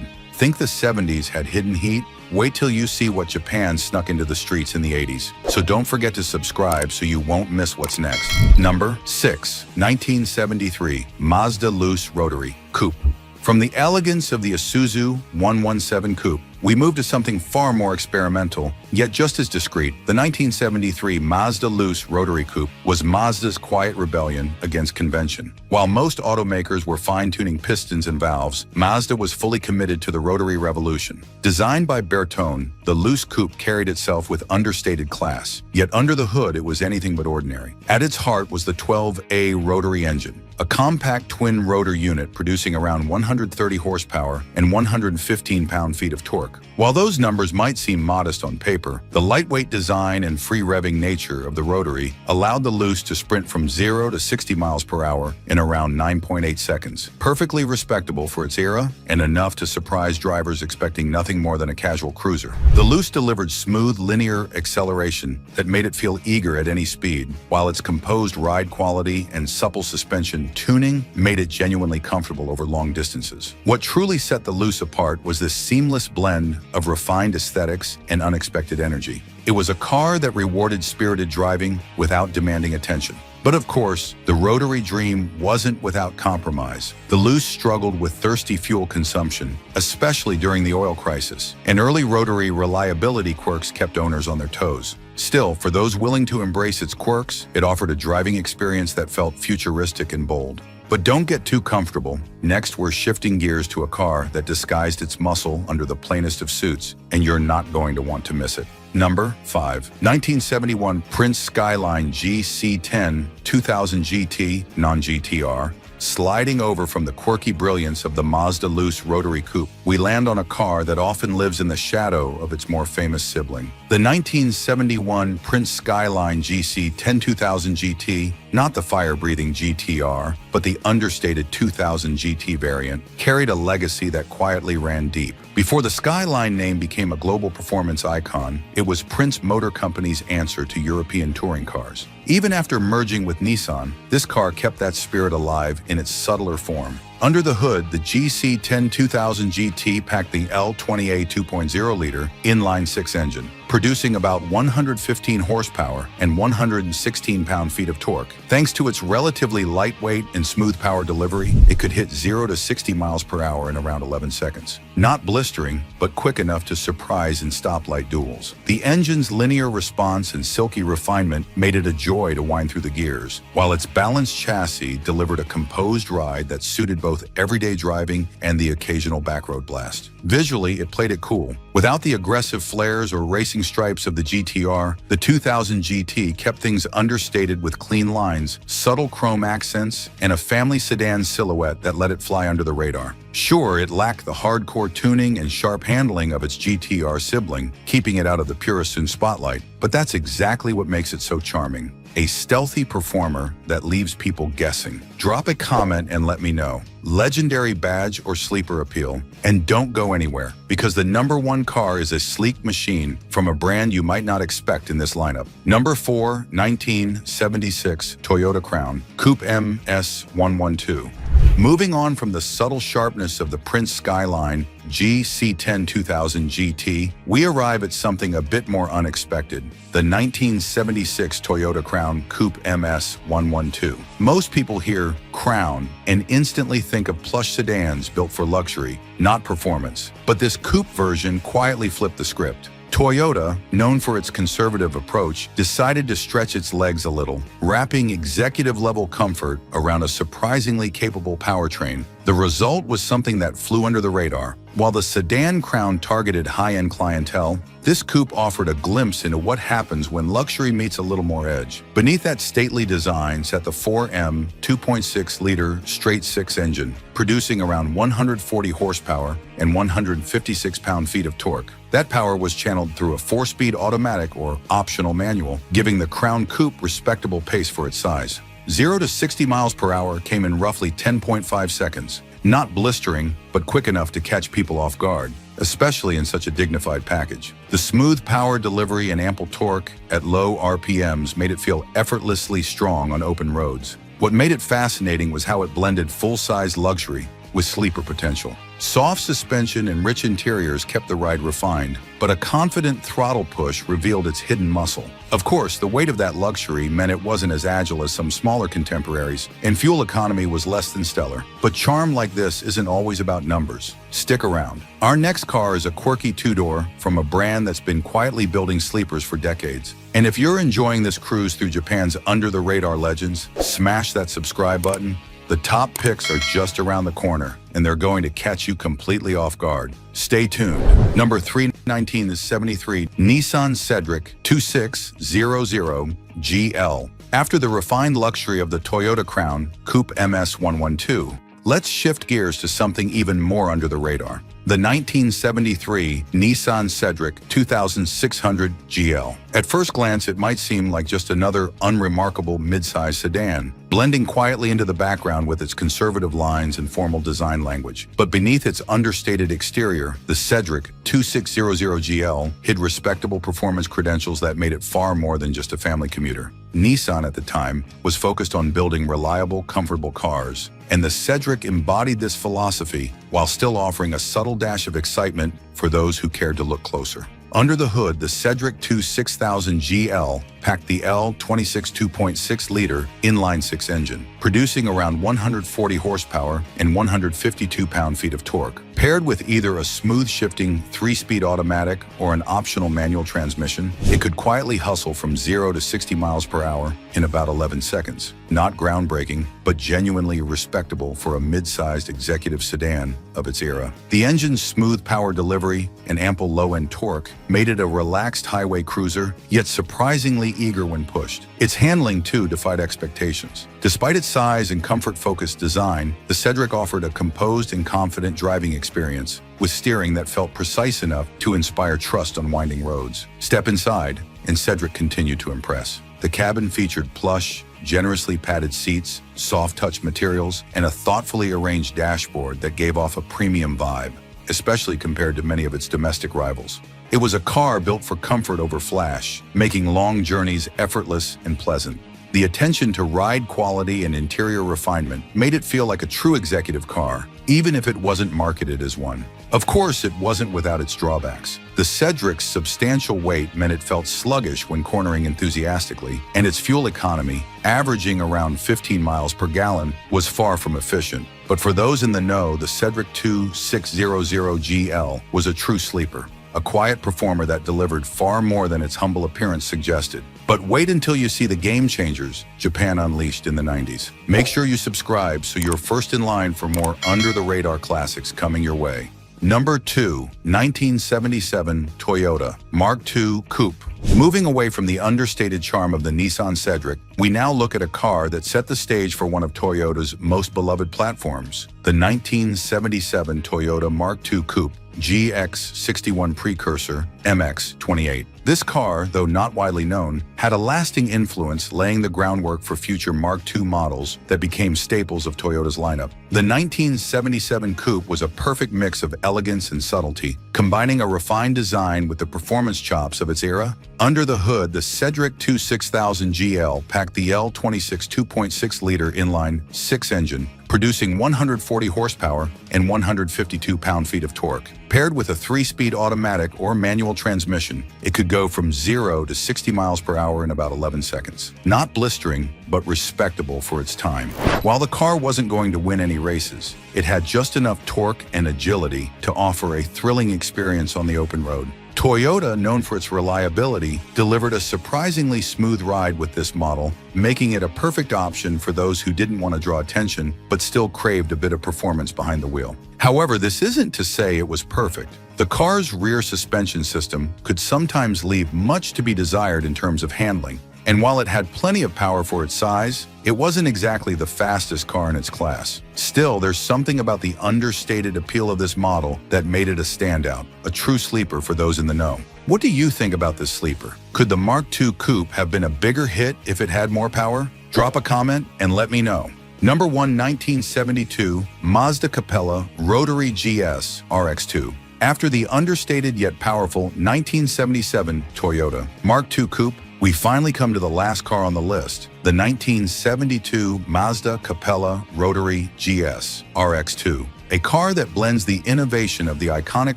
Think the 70s had hidden heat? Wait till you see what Japan snuck into the streets in the 80s. So don't forget to subscribe so you won't miss what's next. Number 6. 1973 Mazda Luce Rotary Coupe. From the elegance of the Isuzu 117 Coupe, we move to something far more experimental, yet just as discreet. The 1973 Mazda Luce Rotary Coupe was Mazda's quiet rebellion against convention. While most automakers were fine-tuning pistons and valves, Mazda was fully committed to the rotary revolution. Designed by Bertone, the Luce Coupe carried itself with understated class, yet under the hood it was anything but ordinary. At its heart was the 12A rotary engine, a compact twin rotor unit producing around 130 horsepower and 115 pound-feet of torque. While those numbers might seem modest on paper, sleeper. The lightweight design and free revving nature of the Rotary allowed the Luce to sprint from 0 to 60 miles per hour in around 9.8 seconds. Perfectly respectable for its era and enough to surprise drivers expecting nothing more than a casual cruiser. The Luce delivered smooth, linear acceleration that made it feel eager at any speed, while its composed ride quality and supple suspension tuning made it genuinely comfortable over long distances. What truly set the Luce apart was this seamless blend of refined aesthetics and unexpected energy. It was a car that rewarded spirited driving without demanding attention. But of course, the Rotary dream wasn't without compromise. The Luce struggled with thirsty fuel consumption, especially during the oil crisis, and early Rotary reliability quirks kept owners on their toes. Still, for those willing to embrace its quirks, it offered a driving experience that felt futuristic and bold. But don't get too comfortable. Next, we're shifting gears to a car that disguised its muscle under the plainest of suits, and you're not going to want to miss it. Number 5. 1971 Prince Skyline GC10 2000 GT non-GTR. Sliding over from the quirky brilliance of the Mazda Luce Rotary Coupe, we land on a car that often lives in the shadow of its more famous sibling. The 1971 Prince Skyline GC10 2000 GT, not the fire-breathing GTR, but the understated 2000 GT variant, carried a legacy that quietly ran deep. Before the Skyline name became a global performance icon, it was Prince Motor Company's answer to European touring cars. Even after merging with Nissan, this car kept that spirit alive in its subtler form. Under the hood, the GC10 2000 GT packed the L20A 2.0-liter inline-six engine, producing about 115 horsepower and 116 pound-feet of torque. Thanks to its relatively lightweight and smooth power delivery, it could hit 0 to 60 miles per hour in around 11 seconds. Not blistering, but quick enough to surprise in stoplight duels. The engine's linear response and silky refinement made it a joy to wind through the gears, while its balanced chassis delivered a composed ride that suited both everyday driving and the occasional backroad blast. Visually, it played it cool. Without the aggressive flares or racing stripes of the GTR, the 2000 GT kept things understated with clean lines, subtle chrome accents, and a family sedan silhouette that let it fly under the radar. Sure, it lacked the hardcore tuning and sharp handling of its GTR sibling, keeping it out of the purist spotlight, but that's exactly what makes it so charming. A stealthy performer that leaves people guessing. Drop a comment and let me know. Legendary badge or sleeper appeal? And don't go anywhere, because the number 1 car is a sleek machine from a brand you might not expect in this lineup. Number 4, 1976 Toyota Crown Coupe MS112. Moving on from the subtle sharpness of the Prince Skyline GC10 2000 GT, we arrive at something a bit more unexpected, the 1976 Toyota Crown Coupe MS112. Most people hear Crown and instantly think of plush sedans built for luxury, not performance. But this coupe version quietly flipped the script. Toyota, known for its conservative approach, decided to stretch its legs a little, wrapping executive-level comfort around a surprisingly capable powertrain. The result was something that flew under the radar. While the sedan Crown targeted high-end clientele, this coupe offered a glimpse into what happens when luxury meets a little more edge. Beneath that stately design sat the 4M 2.6-liter straight-six engine, producing around 140 horsepower and 156 pound-feet of torque. That power was channeled through a 4-speed automatic or optional manual, giving the Crown Coupe respectable pace for its size. 0 to 60 miles per hour came in roughly 10.5 seconds. Not blistering, but quick enough to catch people off guard, especially in such a dignified package. The smooth power delivery and ample torque at low RPMs made it feel effortlessly strong on open roads. What made it fascinating was how it blended full-size luxury with sleeper potential. Soft suspension and rich interiors kept the ride refined, but a confident throttle push revealed its hidden muscle. Of course, the weight of that luxury meant it wasn't as agile as some smaller contemporaries, and fuel economy was less than stellar. But charm like this isn't always about numbers. Stick around. Our next car is a quirky two-door from a brand that's been quietly building sleepers for decades. And if you're enjoying this cruise through Japan's under-the-radar legends, smash that subscribe button. The top picks are just around the corner, and they're going to catch you completely off guard. Stay tuned. Number 3, 1973 Nissan Cedric 2600 GL. After the refined luxury of the Toyota Crown Coupe MS112, Let's shift gears to something even more under the radar. The 1973 Nissan Cedric 2600 GL. At first glance, it might seem like just another unremarkable midsize sedan, blending quietly into the background with its conservative lines and formal design language. But beneath its understated exterior, the Cedric 2600 GL hid respectable performance credentials that made it far more than just a family commuter. Nissan at the time was focused on building reliable, comfortable cars, and the Cedric embodied this philosophy while still offering a subtle dash of excitement for those who cared to look closer. Under the hood, the Cedric 26000 GL packed the L26 2.6-liter inline-six engine, producing around 140 horsepower and 152 pound-feet of torque. Paired with either a smooth-shifting 3-speed automatic or an optional manual transmission, it could quietly hustle from 0 to 60 miles per hour in about 11 seconds. Not groundbreaking, but genuinely respectable for a mid-sized executive sedan of its era. The engine's smooth power delivery and ample low-end torque made it a relaxed highway cruiser, yet surprisingly eager when pushed. Its handling, too, defied expectations. Despite its size and comfort-focused design, the Cedric offered a composed and confident driving experience, with steering that felt precise enough to inspire trust on winding roads. Step inside, and Cedric continued to impress. The cabin featured plush, generously padded seats, soft-touch materials, and a thoughtfully arranged dashboard that gave off a premium vibe, especially compared to many of its domestic rivals. It was a car built for comfort over flash, making long journeys effortless and pleasant. The attention to ride quality and interior refinement made it feel like a true executive car, even if it wasn't marketed as one. Of course, it wasn't without its drawbacks. The Cedric's substantial weight meant it felt sluggish when cornering enthusiastically, and its fuel economy, averaging around 15 miles per gallon, was far from efficient. But for those in the know, the Cedric 2600 GL was a true sleeper, a quiet performer that delivered far more than its humble appearance suggested. But wait until you see the game changers Japan unleashed in the 90s. Make sure you subscribe so you're first in line for more under-the-radar classics coming your way. Number 2, 1977 Toyota Mark II Coupe. Moving away from the understated charm of the Nissan Cedric, we now look at a car that set the stage for one of Toyota's most beloved platforms, the 1977 Toyota Mark II Coupe GX61 precursor MX-28. This car, though not widely known, had a lasting influence, laying the groundwork for future Mark II models that became staples of Toyota's lineup. The 1977 Coupe was a perfect mix of elegance and subtlety, combining a refined design with the performance chops of its era. Under the hood, the Cedric 26000 GL packed the L26 2.6-liter inline-six engine, producing 140 horsepower and 152 pound-feet of torque. Paired with a 3-speed automatic or manual transmission, it could go from 0 to 60 miles per hour in about 11 seconds. Not blistering, but respectable for its time. While the car wasn't going to win any races, it had just enough torque and agility to offer a thrilling experience on the open road. Toyota, known for its reliability, delivered a surprisingly smooth ride with this model, making it a perfect option for those who didn't want to draw attention but still craved a bit of performance behind the wheel. However, this isn't to say it was perfect. The car's rear suspension system could sometimes leave much to be desired in terms of handling, and while it had plenty of power for its size, it wasn't exactly the fastest car in its class. Still, there's something about the understated appeal of this model that made it a standout, a true sleeper for those in the know. What do you think about this sleeper? Could the Mark II Coupe have been a bigger hit if it had more power? Drop a comment and let me know. Number 1, 1972 Mazda Capella Rotary GS RX2. After the understated yet powerful 1977 Toyota Mark II Coupe, we finally come to the last car on the list, the 1972 Mazda Capella Rotary GS RX2, a car that blends the innovation of the iconic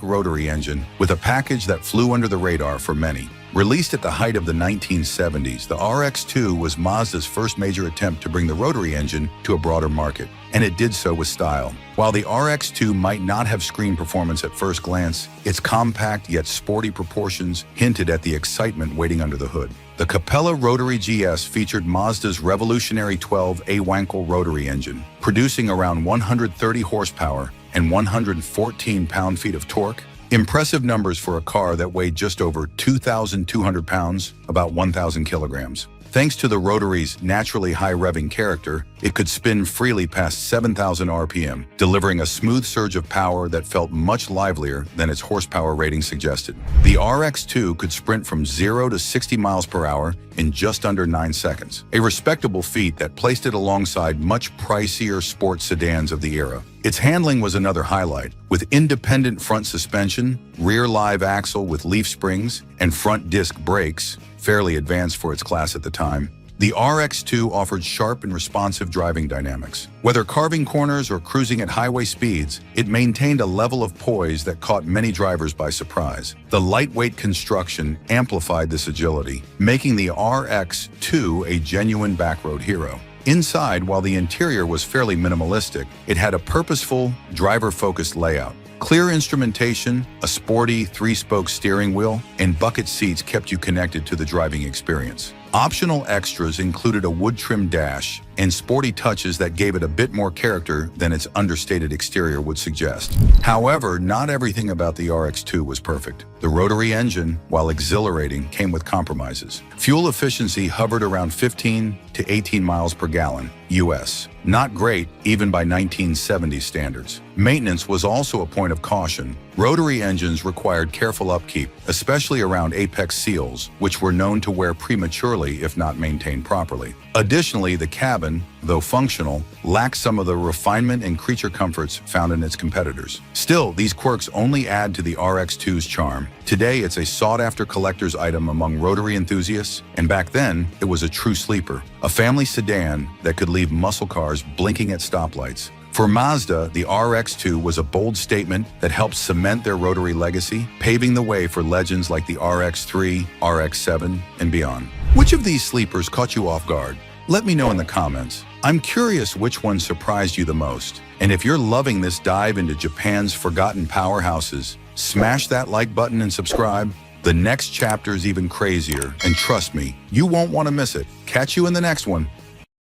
rotary engine with a package that flew under the radar for many. Released at the height of the 1970s, the RX2 was Mazda's first major attempt to bring the rotary engine to a broader market, and it did so with style. While the RX2 might not have screen performance at first glance, its compact yet sporty proportions hinted at the excitement waiting under the hood. The Capella Rotary GS featured Mazda's revolutionary 12A Wankel rotary engine, producing around 130 horsepower and 114 pound-feet of torque. Impressive numbers for a car that weighed just over 2,200 pounds, about 1,000 kilograms. Thanks to the Rotary's naturally high revving character, it could spin freely past 7,000 RPM, delivering a smooth surge of power that felt much livelier than its horsepower rating suggested. The RX-2 could sprint from 0 to 60 miles per hour in just under 9 seconds, a respectable feat that placed it alongside much pricier sports sedans of the era. Its handling was another highlight, with independent front suspension, rear live axle with leaf springs, and front disc brakes, fairly advanced for its class at the time. The RX-2 offered sharp and responsive driving dynamics. Whether carving corners or cruising at highway speeds, it maintained a level of poise that caught many drivers by surprise. The lightweight construction amplified this agility, making the RX-2 a genuine backroad hero. Inside, while the interior was fairly minimalistic, it had a purposeful, driver-focused layout. Clear instrumentation, a sporty 3-spoke steering wheel, and bucket seats kept you connected to the driving experience. Optional extras included a wood-trimmed dash and sporty touches that gave it a bit more character than its understated exterior would suggest. However, not everything about the RX-2 was perfect. The rotary engine, while exhilarating, came with compromises. Fuel efficiency hovered around 15 to 18 miles per gallon, US. Not great, even by 1970 standards. Maintenance was also a point of caution. Rotary engines required careful upkeep, especially around apex seals, which were known to wear prematurely if not maintained properly. Additionally, the cabin, though functional, lacked some of the refinement and creature comforts found in its competitors. Still, these quirks only add to the RX-2's charm. Today, it's a sought-after collector's item among rotary enthusiasts, and back then, it was a true sleeper, a family sedan that could leave muscle cars blinking at stoplights. For Mazda, the RX-2 was a bold statement that helped cement their rotary legacy, paving the way for legends like the RX-3, RX-7, and beyond. Which of these sleepers caught you off guard? Let me know in the comments. I'm curious which one surprised you the most. And if you're loving this dive into Japan's forgotten powerhouses, smash that like button and subscribe. The next chapter is even crazier, and trust me, you won't want to miss it. Catch you in the next one.